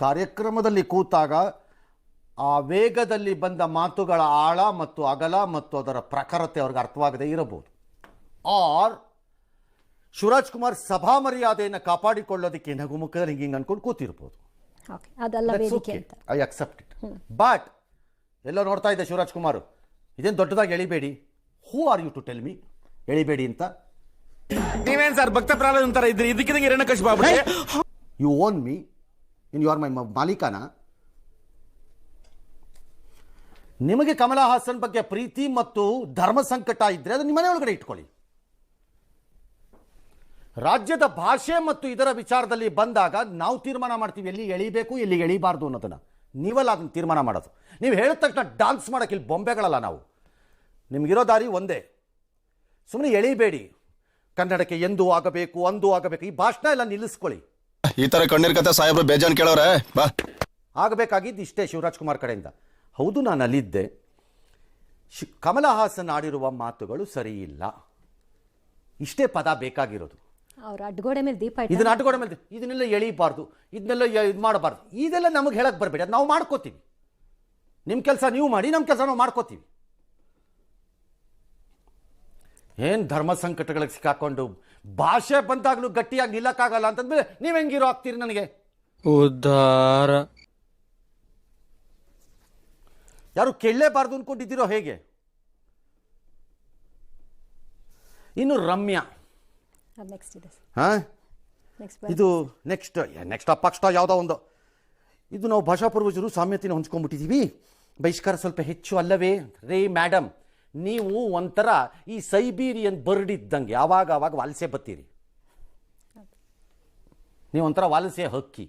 ಕಾರ್ಯಕ್ರಮದಲ್ಲಿ ಕೂತಾಗ ಆ ವೇಗದಲ್ಲಿ ಬಂದ ಮಾತುಗಳ ಆಳ ಮತ್ತು ಅಗಲ ಮತ್ತು ಅದರ ಪ್ರಖರತೆ ಅವ್ರಿಗೆ ಅರ್ಥವಾಗದೇ ಇರಬಹುದು. ಆರ್ ಶಿವರಾಜ್ ಕುಮಾರ್ ಸಭಾ ಮರ್ಯಾದೆಯನ್ನು ಕಾಪಾಡಿಕೊಳ್ಳೋದಕ್ಕೆ ನಗುಮುಖದಲ್ಲಿ ಹಿಂಗೆ ಅನ್ಕೊಂಡು ಕೂತಿರ್ಬೋದು. I accept it. ಬಟ್ ಎಲ್ಲೋ ನೋಡ್ತಾ ಇದ್ದೆ ಶಿವರಾಜ್ ಕುಮಾರ್, ಇದೇನು ದೊಡ್ಡದಾಗಿ ಎಳಿಬೇಡಿ. Who are you to tell me ಎಳಿಬೇಡಿ ಅಂತ? ನೀವೇನ್ ಸರ್ ಭಕ್ತ ಪ್ರಹ್ಲಾದ್ ಅಂತಾರೆ ಇದ್ರಿ ಇದಕ್ಕಿದಂಗೆ ಹಿರಣ್ಯಕಶಿಪ ಆಗ್ಬಿಟ್ಟೆ. You own me in you are my ಮಾಲೀಕನ. ನಿಮಗೆ ಕಮಲಾ ಹಾಸನ್ ಬಗ್ಗೆ ಪ್ರೀತಿ ಮತ್ತು ಧರ್ಮ ಸಂಕಟ ಇದ್ರೆ ಅದು ನಿಮ್ಮ ಮನೆ ಒಳಗಡೆ ಇಟ್ಕೊಳ್ಳಿ. ರಾಜ್ಯದ ಭಾಷೆ ಮತ್ತು ಇದರ ವಿಚಾರದಲ್ಲಿ ಬಂದಾಗ ನಾವು ತೀರ್ಮಾನ ಮಾಡ್ತೀವಿ ಎಲ್ಲಿ ಎಳಿಬೇಕು ಎಲ್ಲಿ ಎಳಿಬಾರ್ದು ಅನ್ನೋದನ್ನ. ನೀವಲ್ಲ ಅದನ್ನ ತೀರ್ಮಾನ ಮಾಡೋದು. ನೀವು ಹೇಳಿದ ತಕ್ಷಣ ಡಾನ್ಸ್ ಮಾಡೋಕೆ ಇಲ್ಲಿ ಬೊಂಬೆಗಳಲ್ಲ ನಾವು. ನಿಮಗಿರೋ ದಾರಿ ಒಂದೇ, ಸುಮ್ಮನೆ ಎಳಿಬೇಡಿ. ಕನ್ನಡಕ್ಕೆ ಎಂದು ಆಗಬೇಕು ಅಂದು ಆಗಬೇಕು ಈ ಭಾಷಣ ಎಲ್ಲ ನಿಲ್ಲಿಸ್ಕೊಳ್ಳಿ. ಈ ತರ ಕಣ್ಣೀರ್ ಕತೆ ಸಾಹೇಬ್ರು ಬೇಜಾನ್ ಕೇಳೋರೆ. ಬಾ ಆಗಬೇಕಾಗಿದ್ದು ಇಷ್ಟೇ ಶಿವರಾಜ್ ಕುಮಾರ್ ಕಡೆಯಿಂದ. ಹೌದು, ನಾನು ಅಲ್ಲಿದ್ದೆ. ಕಮಲಾ ಹಾಸನ್ ಆಡಿರುವ ಮಾತುಗಳು ಸರಿ ಇಲ್ಲ, ಇಷ್ಟೇ ಪದ ಬೇಕಾಗಿರೋದು. ಅಡ್ಗೋಡೆ ಮೇಲೆ ದೀಪ ಇದನ್ನ ಅಡ್ಗೋಡೆ ಮೇಲೆ ಇದನ್ನೆಲ್ಲ ಎಳಿಬಾರ್ದು, ಇದನ್ನೆಲ್ಲ ಇದು ಮಾಡಬಾರ್ದು, ಇದೆಲ್ಲ ನಮಗೆ ಹೇಳಕ್ ಬರಬೇಡಿ. ಅದು ನಾವು ಮಾಡ್ಕೋತೀವಿ. ನಿಮ್ಮ ಕೆಲಸ ನೀವು ಮಾಡಿ, ನಮ್ಮ ಕೆಲಸ ನಾವು ಮಾಡ್ಕೋತೀವಿ. ಏನು ಧರ್ಮ ಸಂಕಟಗಳಿಗೆ ಸಿಕ್ಕಾಕೊಂಡು ಭಾಷೆ ಬಂದಾಗಲೂ ಗಟ್ಟಿಯಾಗಿ ನಿಲ್ಲಕ್ಕಾಗಲ್ಲ ಅಂತಂದ್ರೆ ನೀವು ಹೆಂಗಿರೋ ಆಗ್ತೀರಿ ನನಗೆ? ಉದ್ಧಾರ ಯಾರು ಕೇಳಲೇಬಾರ್ದು ಅನ್ಕೊಂಡಿದ್ದೀರೋ ಹೇಗೆ? ಇನ್ನು ರಮ್ಯಾ, ಇದು ನೆಕ್ಸ್ಟ್ ಅಪಕ್ಷ ಯಾವುದೋ ಒಂದು. ಇದು ನಾವು ಭಾಷಾ ಪೂರ್ವಜರು ಸಾಮ್ಯತೆನ ಹೊಂಚ್ಕೊಂಡ್ಬಿಟ್ಟಿದ್ದೀವಿ, ಬಹಿಷ್ಕಾರ ಸ್ವಲ್ಪ ಹೆಚ್ಚು ಅಲ್ಲವೇ? ರೇ ಮೇಡಮ್, ನೀವು ಒಂಥರ ಈ ಸೈಬೀರಿಯನ್ ಬರ್ಡ್ ಇದ್ದಂಗೆ ಆವಾಗ ವಲಸೆ ಬತ್ತೀರಿ. ನೀವು ಒಂಥರ ವಲಸೆ ಹಕ್ಕಿ.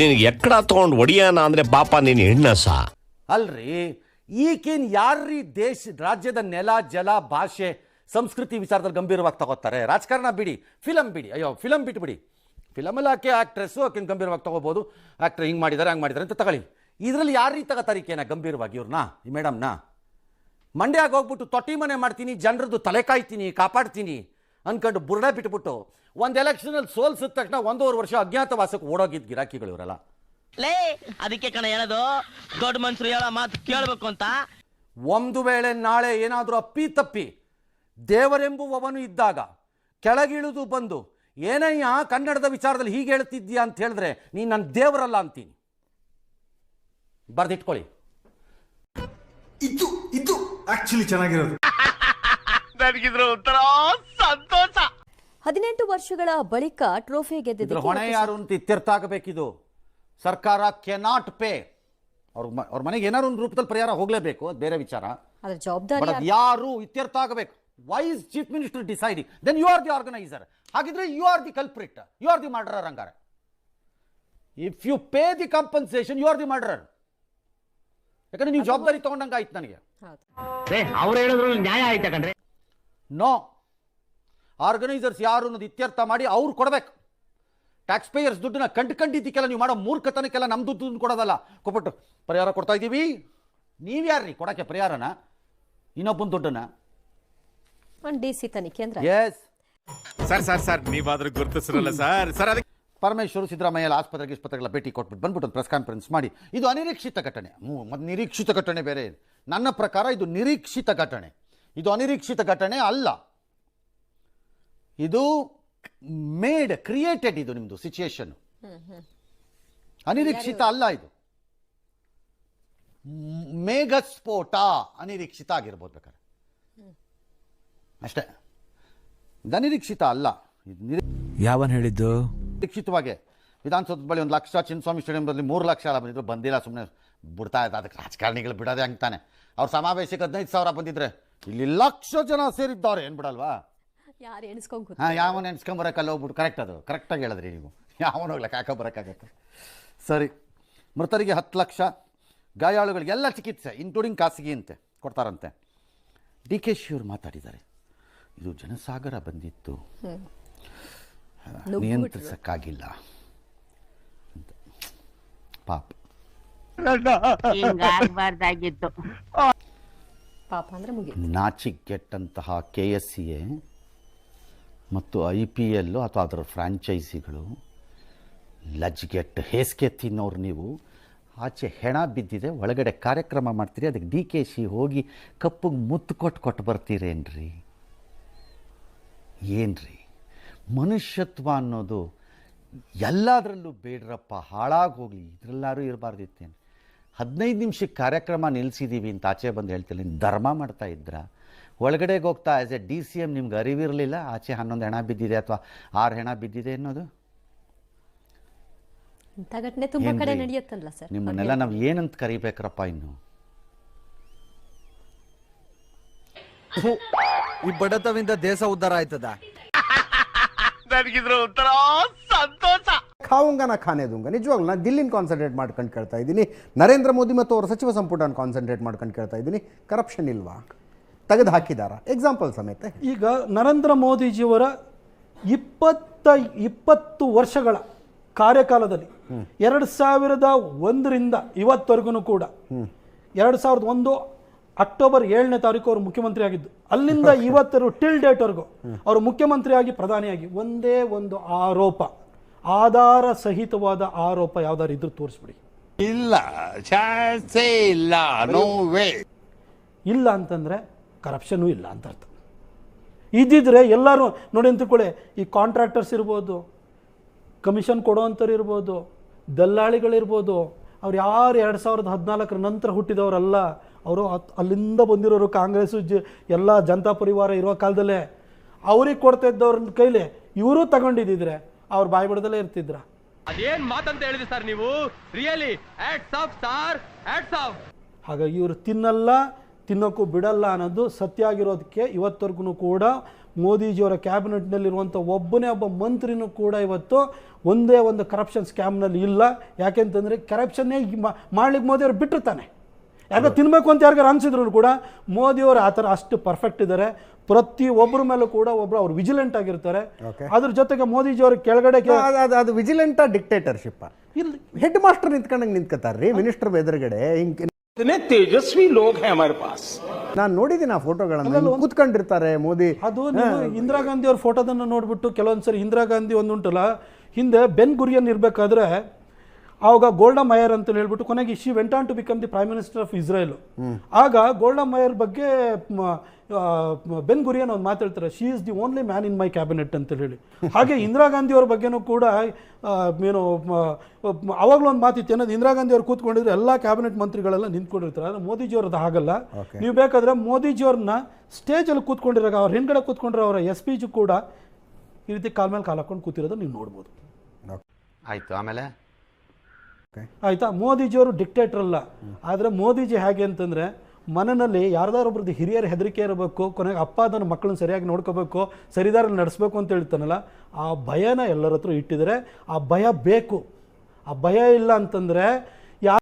ನಿನಗೆ ಎಕ್ಕಡ ತಗೊಂಡು ಒಡಿಯಾನ ಅಂದ್ರೆ ಪಾಪ ನೀನು ಹೆಣ್ಣಸ ಅಲ್ರಿ. ಈಗೇನು ಯಾರ್ರೀ ರಾಜ್ಯದ ನೆಲ ಜಲ ಭಾಷೆ ಸಂಸ್ಕೃತಿ ವಿಚಾರದಲ್ಲಿ ಗಂಭೀರವಾಗಿ ತಗೋತಾರೆ? ರಾಜಕಾರಣ ಬಿಡಿ, ಫಿಲಮ್ ಬಿಡಿ. ಅಯ್ಯೋ ಫಿಲಮ್ ಬಿಟ್ಬಿಡಿ. ಫಿಲಮಲ್ಲಿ ಆಕೆ ಆಕ್ಟ್ರೆಸ್ಸು ಆಕೆನ ಗಂಭೀರವಾಗಿ ತಗೋಬೋದು. ಆಕ್ಟರ್ ಹಿಂಗೆ ಮಾಡಿದ್ದಾರೆ ಹಂಗೆ ಮಾಡಿದ್ದಾರೆ ಅಂತ ತಗೊಳ್ಳಿ. ಇದರಲ್ಲಿ ಯಾರ್ರೀ ತಗೋತಾರಿಕೇನ ಗಂಭೀರವಾಗಿ? ಇವ್ರನ್ನ ಈ ಮೇಡಮ್ನ ಮಂಡ್ಯಾಗ ಹೋಗ್ಬಿಟ್ಟು ತೊಟ್ಟಿ ಮನೆ ಮಾಡ್ತೀನಿ, ಜನರದ್ದು ತಲೆ ಕಾಯ್ತೀನಿ, ಕಾಪಾಡ್ತೀನಿ ಅನ್ಕೊಂಡು ಬುರ್ಡ ಬಿಟ್ಬಿಟ್ಟು ಒಂದು ಎಲೆಕ್ಷನಲ್ಲಿ ಸೋಲ್ಸಿದ ತಕ್ಷಣ 1.5 ವರ್ಷ ಅಜ್ಞಾತವಾಸಕ್ಕೆ ಓಡೋಗಿದ್ದು ಗಿರಾಕಿಗಳು ಇವರೆಲ್ಲ. ಅದಕ್ಕೆ ಕಣ ಹೇಳೋದು ದೊಡ್ಡ ಮನುಷ್ಯರು ಹೇಳೋ ಮಾತು ಕೇಳಬೇಕು ಅಂತ. ಒಂದು ವೇಳೆ ನಾಳೆ ಏನಾದರೂ ಅಪ್ಪಿ ತಪ್ಪಿ ದೇವರೆಂಬುವವನು ಇದ್ದಾಗ ಕೆಳಗಿಳಿದು ಬಂದು ಏನಯ್ಯ ಕನ್ನಡದ ವಿಚಾರದಲ್ಲಿ ಹೀಗೆ ಹೇಳ್ತಿದ್ಯಾ ಅಂತ ಹೇಳಿದ್ರೆ ನೀನು ನನ್ನ ದೇವರಲ್ಲ ಅಂತೀನಿ. ಬರ್ದಿಟ್ಕೊಳ್ಳಿ. ಇದು ಆಕ್ಚುಲಿ ಚೆನ್ನಾಗಿರೋದು. ನನಗಿದ್ರು ಒಂಥರ ಸಂತೋಷ. 18 ವರ್ಷಗಳ ಬಳಿಕ ಟ್ರೋಫಿ ಗೆದ್ದಿದ್ದು ಹೊಣೆ ಯಾರು ಅಂತ ಇತ್ಯರ್ಥ ಆಗಬೇಕಿದು. ಸರ್ಕಾರ ಕೆನಾಟ್ ಪೇ. ಅವ್ರ ಮನೆಗೆ ಏನಾದ್ರು ಒಂದು ರೂಪದಲ್ಲಿ ಪರಿಹಾರ ಹೋಗಲೇಬೇಕು, ಅದು ಬೇರೆ ವಿಚಾರ. ಅದರ ಜವಾಬ್ದಾರಿ ಯಾರು ಇತ್ಯರ್ಥ ಆಗಬೇಕು. Why is chief minister deciding? Then you are the organiser. ಹಾಗಿದ್ರೆ you are the culprit, you are the murderer. ಹಂಗಾರೆ if you pay the compensation you are the murderer. ಯಾಕಂದ್ರೆ ನೀವು ಜವಾಬ್ದಾರಿ ತಗೊಂಡಂಗೆ ಆಯ್ತು ನನಗೆ. ಅವ್ರು ಹೇಳಿದ್ರು ನ್ಯಾಯ ಆಯ್ತಾ ಕಣ್ರಿ? ನೋ, ಆರ್ಗನೈಸರ್ಸ್ ಯಾರು ಅನ್ನೋದು ಇತ್ಯರ್ಥ ಮಾಡಿ ಅವ್ರು ಕೊಡಬೇಕು. ಟ್ಯಾಕ್ಸ್ ಪೇಯರ್ಸ್ ದುಡ್ಡನ್ನ ಕಂಡಿದ್ದಕ್ಕೆಲ್ಲ ನೀವು ಮಾಡೋ ಮೂರ್ಖತನಕ್ಕೆಲ್ಲ ನಮ್ಮ ದುಡ್ಡು ಕೊಡೋದಲ್ಲ. ಕೊಟ್ಬಿಟ್ಟು ಪರಿಹಾರ ಕೊಡ್ತಾ ಇದ್ದೀವಿ, ನೀವು ಯಾರ್ರೀ ಕೊಡೋಕ್ಕೆ ಪರಿಹಾರನ? ಇನ್ನೊಬ್ಬನ ದುಡ್ಡನ್ನ ಡಿಸಿ ತನಿಖೆ ಅಂದ್ರೆ ಎಸ್ ಸರ್ ನೀವಾದ್ರೂ ಗುರುತಿಸಿರಲ್ಲ ಸರ್. ಅದಕ್ಕೆ ಪರಮೇಶ್ವರು ಸಿದ್ದರಾಮಯ್ಯ ಆಸ್ಪತ್ರೆಗಳ ಭೇಟಿ ಕೊಟ್ಬಿಟ್ಟು ಬಂದ್ಬಿಟ್ಟು ಪ್ರೆಸ್ ಕಾನ್ಫರೆನ್ಸ್ ಮಾಡಿ ಇದು ಅನಿರೀಕ್ಷಿತ ಘಟನೆ. ಮತ್ತು ನಿರೀಕ್ಷಿತ ಘಟನೆ ಬೇರೆ. ನನ್ನ ಪ್ರಕಾರ ಇದು ನಿರೀಕ್ಷಿತ ಘಟನೆ, ಇದು ಅನಿರೀಕ್ಷಿತ ಘಟನೆ ಅಲ್ಲ. ಇದು ಕ್ರಿಯೇಟೆಡ್. ಇದು ನಿಮ್ಮದು ಸಿಚುಯೇಷನ್ ಅನಿರೀಕ್ಷಿತ ಅಲ್ಲ. ಇದು ಮೇಘಸ್ಫೋಟ ಅನಿರೀಕ್ಷಿತ ಆಗಿರ್ಬೋದು ಬೇಕಾದ್ರೆ ಅಷ್ಟೇ. ಇದು ಅನಿರೀಕ್ಷಿತ ಅಲ್ಲ. ಯಾವನ್ ಹೇಳಿದ್ದು? ನಿರೀಕ್ಷಿತವಾಗಿ ವಿಧಾನಸೌಧದ ಬಳಿ 1 ಲಕ್ಷ, ಚಿನ್ನಸ್ವಾಮಿ ಸ್ಟೇಡಿಯಂನಲ್ಲಿ 3 ಲಕ್ಷ ಎಲ್ಲ ಬಂದಿದ್ರು. ಬಂದಿಲ್ಲ, ಸುಮ್ಮನೆ ಬಿಡ್ತಾ ಇದ್ದ. ಅದಕ್ಕೆ ರಾಜಕಾರಣಿಗಳು ಬಿಡೋದೇ ಅಂತಾನೆ. ಅವ್ರ ಸಮಾವೇಶಕ್ಕೆ 15,000 ಬಂದಿದ್ರೆ ಇಲ್ಲಿ 1 ಲಕ್ಷ ಜನ ಸೇರಿದ್ದಾರೆ. ಏನು ಬಿಡಲ್ವಾ? ಯಾರು ಎಣಿಸ್ಕೊಂಡು ಯಾವನ ಎಣಿಸ್ಕೊಂಬರಕ್ಕಲ್ಲ ಹೋಗ್ಬಿಟ್ಟು. ಕರೆಕ್ಟ್, ಅದು ಕರೆಕ್ಟಾಗಿ ಹೇಳಿದ್ರಿ ನೀವು. ಯಾವನೋಗ್ಲಕ್ಕೆ ಹಾಕೋಬರೋಕ್ಕಾಗತ್ತೆ. ಸರಿ, ಮೃತರಿಗೆ 10 ಲಕ್ಷ, ಗಾಯಾಳುಗಳಿಗೆಲ್ಲ ಚಿಕಿತ್ಸೆ ಇನ್ಕ್ಲೂಡಿಂಗ್ ಖಾಸಗಿಯಂತೆ ಕೊಡ್ತಾರಂತೆ. ಡಿ ಕೆ ಶಿ ಅವರು ಮಾತಾಡಿದ್ದಾರೆ, ಇದು ಜನಸಾಗರ ಬಂದಿತ್ತು, ನಿಯಂತ್ರಿಸಕ್ಕಾಗಿಲ್ಲ ಅಂತ. ಪಾಪ ಪಾಪ ಅಂದ್ರೆ ನಾಚಿಕೆಟ್ಟಂತಹ KSCA ಮತ್ತು IPL ಅಥವಾ ಅದರ ಫ್ರಾಂಚೈಸಿಗಳು ಲಜ್ಗೆಟ್ಟು ಹೇಸಿಗೆ ತಿನ್ನೋರು ನೀವು. ಆಚೆ ಹೆಣ ಬಿದ್ದಿದೆ, ಒಳಗಡೆ ಕಾರ್ಯಕ್ರಮ ಮಾಡ್ತೀರಿ, ಅದಕ್ಕೆ DK ಹೋಗಿ ಕಪ್ಪಿಗೆ ಮುತ್ತು ಕೊಟ್ಟು ಬರ್ತೀರೇನ್ರಿ? ಏನ್ರಿ ಮನುಷ್ಯತ್ವ ಅನ್ನೋದು ಎಲ್ಲದರಲ್ಲೂ ಬೇಡ್ರಪ್ಪ, ಹಾಳಾಗಿ ಹೋಗಲಿ, ಇದರಲ್ಲಾರು ಇರಬಾರ್ದಿತ್ತೇನು? 15 ನಿಮಿಷಕ್ಕೆ ಕಾರ್ಯಕ್ರಮ ನಿಲ್ಲಿಸಿದ್ದೀವಿ ಅಂತ ಆಚೆ ಬಂದು ಹೇಳ್ತಿಲ್ಲ, ಧರ್ಮ ಮಾಡ್ತಾ ಇದ್ರ? ಒಳಗಡೆಗೆ ಹೋಗ್ತಾ ಆ್ಯಸ್ ಎ DCM ನಿಮ್ಗೆ ಅರಿವಿರಲಿಲ್ಲ ಆಚೆ 11 ಹೆಣ ಬಿದ್ದಿದೆ ಅಥವಾ 6 ಹೆಣ ಬಿದ್ದಿದೆ ಅನ್ನೋದು? ಇಂಥ ಘಟನೆ ತುಂಬಾ ಕಡೆ ನಡೆಯುತ್ತಲ್ಲ ಸರ್. ನಿಮ್ಮನ್ನೆಲ್ಲ ನಾವು ಏನಂತ ಕರಿಬೇಕ್ರಪ್ಪ ಇನ್ನು? ಈ ಬಡತವಿಂದ ದೇಶ ಉದ್ಧಾರ ಆಯ್ತದ? ನನಗಿದ್ರ ಉತ್ತರ ಸಂತೋಷ. ಖಾವುಂಗ ನಾ ಖಾನೆ ದೂಂಗ. ನಿಜವಾಗ್ಲೂ ನಾನು ದಿಲ್ಲಿನ ಕಾನ್ಸಂಟ್ರೇಟ್ ಮಾಡ್ಕೊಂಡು ಕೇಳ್ತಾ ಇದ್ದೀನಿ, ನರೇಂದ್ರ ಮೋದಿ ಮತ್ತು ಅವರ ಸಚಿವ ಸಂಪುಟನ ಕಾನ್ಸಂಟ್ರೇಟ್ ಮಾಡ್ಕೊಂಡು ಕೇಳ್ತಾ ಇದ್ದೀನಿ. ಕರಪ್ಷನ್ ಇಲ್ವಾ? ತೆಗೆದು ಹಾಕಿದಾರ? ಎಕ್ಸಾಂಪಲ್ ಸಮೇತ. ಈಗ ನರೇಂದ್ರ ಮೋದಿಜಿಯವರ 20 ವರ್ಷಗಳ ಕಾರ್ಯಕಾಲದಲ್ಲಿ 2001ರಿಂದ ಇವತ್ತವರೆಗೂ ಕೂಡ 2001 ಅಕ್ಟೋಬರ್ 7ನೇ ತಾರೀಕು ಅವರು ಮುಖ್ಯಮಂತ್ರಿ ಆಗಿದ್ದು, ಅಲ್ಲಿಂದ ಇವತ್ತರು ಟಿಲ್ ಡೇಟ್ವರೆಗೂ ಅವರು ಮುಖ್ಯಮಂತ್ರಿಯಾಗಿ ಪ್ರಧಾನಿಯಾಗಿ ಒಂದೇ ಒಂದು ಆರೋಪ, ಆಧಾರ ಸಹಿತವಾದ ಆರೋಪ ಯಾವ್ದಾರು ಇದ್ರೂ ತೋರಿಸ್ಬಿಡಿ. ಇಲ್ಲ, ಚಾನ್ಸೇ ಇಲ್ಲ, ನೋ ವೇ. ಇಲ್ಲ ಅಂತಂದ್ರೆ ಕರಪ್ಷನು ಇಲ್ಲ ಅಂತ ಅರ್ಥ. ಇದ್ದಿದ್ರೆ ಎಲ್ಲರೂ ನೋಡಿ ಅಂತ ತಿಳ್ಕೊಳ್ಳಿ, ಈ ಕಾಂಟ್ರಾಕ್ಟರ್ಸ್ ಇರ್ಬೋದು, ಕಮಿಷನ್ ಕೊಡೋವಂಥವ್ರು ಇರ್ಬೋದು, ದಲ್ಲಾಳಿಗಳಿರ್ಬೋದು, ಅವ್ರು ಯಾರು 2014 ನಂತರ ಹುಟ್ಟಿದವರಲ್ಲ, ಅವರು ಅಲ್ಲಿಂದ ಬಂದಿರೋರು. ಕಾಂಗ್ರೆಸ್ಸು ಎಲ್ಲ ಜನತಾ ಪರಿವಾರ ಇರೋ ಕಾಲದಲ್ಲೇ ಅವ್ರಿಗೆ ಕೊಡ್ತಾ ಇದ್ದವ್ರ ಕೈಲಿ ಇವರು ತಗೊಂಡಿದ್ದಿದ್ರೆ ಅವ್ರು ಬಾಯಿ ಬಿಡದಲ್ಲೇ ಇರ್ತಿದ್ರ. ಅದೇನ್ ಮಾತಂತ ಹೇಳಿದ್ರಿ ಸರ್ ನೀವು? Really hats off sir, hats off. ಹಾಗಾಗಿ ಇವರು ತಿನ್ನೋಕ್ಕೂ ಬಿಡಲ್ಲ ಅನ್ನೋದು ಸತ್ಯ ಆಗಿರೋದಕ್ಕೆ ಇವತ್ತವರೆಗೂ ಕೂಡ ಮೋದಿಜಿಯವರ ಕ್ಯಾಬಿನೆಟ್ನಲ್ಲಿರುವಂಥ ಒಬ್ಬ ಮಂತ್ರಿನೂ ಕೂಡ ಇವತ್ತು ಒಂದೇ ಒಂದು ಕರಪ್ಷನ್ ಸ್ಕ್ಯಾಮ್ನಲ್ಲಿ ಇಲ್ಲ. ಯಾಕೆಂತಂದರೆ ಕರಪ್ಷನ್ನೇ ಮಾಡ್ಲಿಕ್ಕೆ ಮೋದಿಯವರು ಬಿಟ್ಟಿರ್ತಾನೆ. ಯಾಕೆ ತಿನ್ನಬೇಕು ಅಂತ ಯಾರಿಗಾರು ಅನಿಸಿದ್ರು ಕೂಡ ಮೋದಿಯವರು ಆ ಥರ ಅಷ್ಟು ಪರ್ಫೆಕ್ಟ್ ಇದ್ದಾರೆ. ಪ್ರತಿ ಒಬ್ಬರ ಮೇಲೂ ಕೂಡ ಅವ್ರು ವಿಜಿಲೆಂಟ್ ಆಗಿರ್ತಾರೆ. ಅದ್ರ ಜೊತೆಗೆ ಮೋದಿಜಿಯವ್ರ ಕೆಳಗಡೆ ಅದು ವಿಜಿಲೆಂಟಾ ಡಿಕ್ಟೇಟರ್ಶಿಪ್? ಇಲ್ಲಿ ಹೆಡ್ ಮಾಸ್ಟರ್ ನಿಂತ್ಕೊಂಡಂಗೆ ನಿಂತ್ಕೊತಾರ್ರಿ ಮಿನಿಸ್ಟರ್ ಎದುರುಗಡೆ. ಹಿಂಗೆ ತೇಜಸ್ವಿ ಲೋಕ ಹೈ ಹಮಾರೆ ಪಾಸ್. ನಾನು ನೋಡಿದ್ದೀನಿ ಆ ಫೋಟೋಗಳನ್ನು, ಕೂತ್ಕೊಂಡಿರ್ತಾರೆ ಮೋದಿ. ಅದು ನೀವು ಇಂದಿರಾ ಗಾಂಧಿ ಅವ್ರ ಫೋಟೋದನ್ನು ನೋಡ್ಬಿಟ್ಟು ಕೆಲವೊಂದ್ಸರಿ ಇಂದಿರಾ ಗಾಂಧಿ ಒಂದುಂಟಲ್ಲ, ಹಿಂದೆ ಬೆನ್ ಗುರಿಯನ್ ಇರಬೇಕಾದ್ರೆ ಆವಾಗ ಗೋಲ್ಡಾ ಮಯರ್ ಅಂತ ಹೇಳ್ಬಿಟ್ಟು ಕೊನೆಗೆ she went on to become the prime minister of Israel. ಆಗ ಗೋಲ್ಡಾ ಮಯರ್ ಬಗ್ಗೆ ಬೆನ್ ಗುರಿಯನ್ ಒಂದು ಮಾತಾಡ್ತಾರೆ, she is the only man in my cabinet ಅಂತ ಹೇಳಿ. ಹಾಗೆ ಇಂದಿರಾ ಗಾಂಧಿ ಅವ್ರ ಬಗ್ಗೆನೂ ಕೂಡ ಏನು ಅವಾಗಲೂ ಒಂದು ಮಾತಿತ್ತು ಏನದು, ಇಂದಿರಾ ಗಾಂಧಿ ಅವ್ರು ಕೂತ್ಕೊಂಡಿದ್ರೆ ಎಲ್ಲ ಕ್ಯಾಬಿನೆಟ್ ಮಂತ್ರಿಗಳೆಲ್ಲ ನಿಂತ್ಕೊಂಡಿರ್ತಾರೆ. ಆದರೆ ಮೋದಿಜಿಯವ್ರದ್ದು ಹಾಗಲ್ಲ. ನೀವು ಬೇಕಾದ್ರೆ ಮೋದಿಜಿಯವ್ರನ್ನ ಸ್ಟೇಜಲ್ಲಿ ಕೂತ್ಕೊಂಡಿರಾಗ ಅವ್ರ ಹಿಂದ್ಗಡೆ ಕೂತ್ಕೊಂಡ್ರೆ ಅವರ ಸ್ಪೀಚ್ ಕೂಡ ಈ ರೀತಿ ಕಾಲ ಮೇಲೆ ಕಾಲು ಹಾಕೊಂಡು ಕೂತಿರೋದು ನೀವು ನೋಡ್ಬೋದು. ಆಯಿತು, ಆಮೇಲೆ ಆಯಿತಾ? ಮೋದಿಜಿಯವರು ಡಿಕ್ಟೇಟರ್ ಅಲ್ಲ. ಆದರೆ ಮೋದಿಜಿ ಹೇಗೆ ಅಂತಂದರೆ ಮನೆಯಲ್ಲಿ ಯಾರ್ದಾರೊಬ್ರದ್ದು ಹಿರಿಯರ ಹೆದರಿಕೆ ಇರಬೇಕು, ಕೊನೆಗೆ ಅಪ್ಪ ಅದನ್ನು ಮಕ್ಕಳನ್ನ ಸರಿಯಾಗಿ ನೋಡ್ಕೋಬೇಕು, ಸರಿದಾರಲ್ಲಿ ನಡೆಸಬೇಕು ಅಂತ ಹೇಳ್ತಾನಲ್ಲ, ಆ ಭಯನ ಎಲ್ಲರ ಹತ್ರ ಇಟ್ಟಿದ್ದಾರೆ. ಆ ಭಯ ಬೇಕು. ಆ ಭಯ ಇಲ್ಲ ಅಂತಂದರೆ